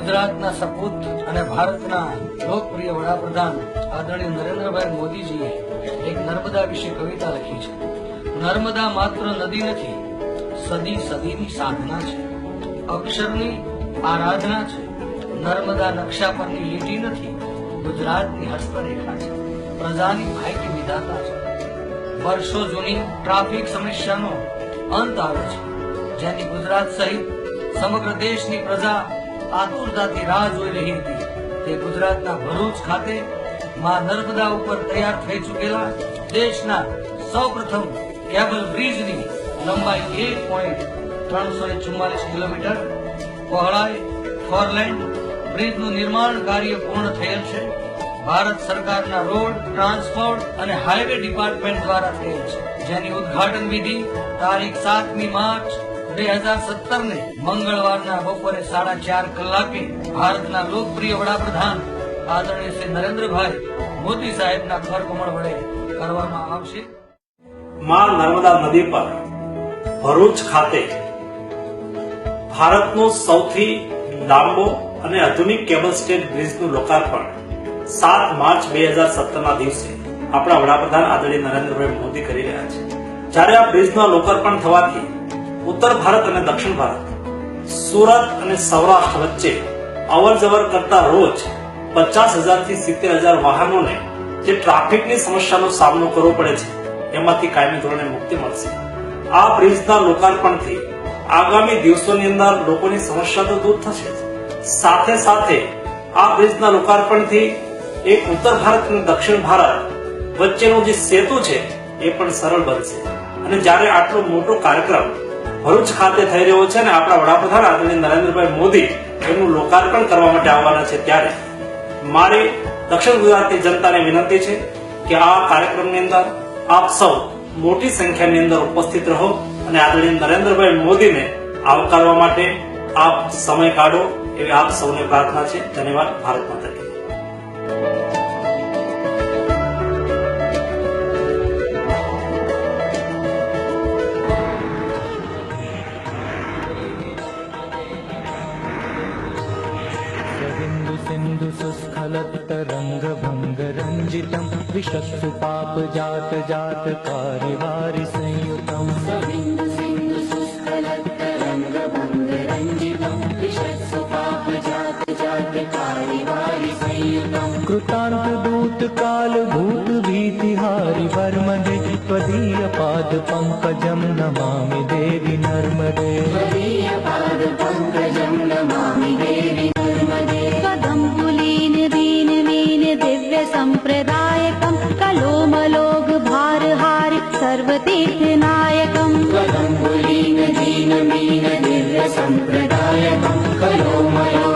ગુજરાતના સપૂત અને ભારતના લોકપ્રિય વડાપ્રધાન આદરણીય નરેન્દ્રભાઈ મોદીજીએ એક નર્મદા વિશે કવિતા લખી છે. નર્મદા માત્ર નદી નથી, સદી સદીની સાધના છે, અક્ષરની આરાધના છે. નર્મદા નકશા પરની લીટી નથી, ગુજરાતની હસ્તરેખા છે, પ્રજાની માહિતી વિધાતા છે. વર્ષો જૂની ટ્રાફિક સમસ્યાનો અંત આવે છે, જેની ગુજરાત સહિત સમગ્ર દેશની પ્રજા આતુરતાથી રાહ જોઈ રહી હતી. તે ગુજરાતના ભરૂચ ખાતે માં નર્મદા ઉપર તૈયાર થઈ ચૂકેલા દેશના સૌપ્રથમ કેબલ બ્રિજની લંબાઈ 1.344 કિલોમીટર, પહોળાઈ 4 લેન બ્રિજનું નિર્માણ કાર્ય પૂર્ણ થયેલ છે. ભારત સરકારના રોડ ટ્રાન્સપોર્ટ અને હાઈવે ડિપાર્ટમેન્ટ દ્વારા થયેલ છે, જેની ઉદ્ઘાટન વિધિ તારીખ 7મી માર્ચ 2017 ને મંગળવારના બપોરે 4:30 કલાકે ભારતના લોકપ્રિય વડાપ્રધાન આદરણીય શ્રી નરેન્દ્રભાઈ મોદી સાહેબના કરકમળ વડે કરવામાં આવશે. માં નર્મદા નદી પર ભરૂચ ખાતે ભારતનો સૌથી લાંબો અને આધુનિક કેબલ સ્ટેજ બ્રિજનું લોકાર્પણ 7 માર્ચ 2017ના દિવસે આપણા વડાપ્રધાન આદરણીય નરેન્દ્રભાઈ મોદી કરી રહ્યા છે. જ્યારે આ બ્રિજનું લોકાર્પણ થવાથી ઉત્તર ભારત અને દક્ષિણ ભારત, સુરત અને સૌરાષ્ટ્ર વચ્ચે અવર જવર કરતા રોજ 50,000 થી 70,000 વાહનોને જે ટ્રાફિકની સમસ્યાનો સામનો કરવો પડે છે એમાંથી કાયમી ધોરણે મુક્તિ મળશે. આ બ્રિજના લોકાર્પણથી આગામી દિવસોની અંદર લોકોની સમસ્યા તો દૂર થશે, સાથે સાથે આ બ્રિજના લોકાર્પણથી એક ઉત્તર ભારત અને દક્ષિણ ભારત વચ્ચેનો જે સેતુ છે એ પણ સરળ બનશે. અને જ્યારે આટલો મોટો કાર્યક્રમ ભરૂચ ખાતે થઈ રહ્યો છે અને આપણા વડાપ્રધાન આદરણીય નરેન્દ્રભાઈ મોદી એનું લોકાર્પણ કરવા માટે આવવાના છે, ત્યારે મારી દક્ષિણ ગુજરાતની જનતાને વિનંતી છે કે આ કાર્યક્રમની અંદર આપ સૌ મોટી સંખ્યાની અંદર ઉપસ્થિત રહો અને આદરણીય નરેન્દ્રભાઈ મોદીને આવકારવા માટે આપ સમય કાઢો એવી આપ સૌને પ્રાર્થના છે. ધન્યવાદ. ભારત માતા કી. सिंधु सुस्खलत तरंग भंग रंजितम विशस्सु पाप जात जात कारिवारि संयुतम. सिंधु सुस्खलत तरंग भंग रंजितम विशस्सु पाप जात जात कारिवारि संयुतम. कृतांत दूत काल भूत भीतिहारि वर्मदे त्वदीय पाद पंकजम नमामि देवी नर्मदे. त्वदीय पाद पंकजम नमामि देवी नर्मदे. कदम्बुलीन दीन मीन दिव्य संप्रदायकं कलोमलोघ भारहारि सर्वतीर्थ नायकं. कदम्बुलीन दीन मीन दिव्य संप्रदायकं कलोमलोघ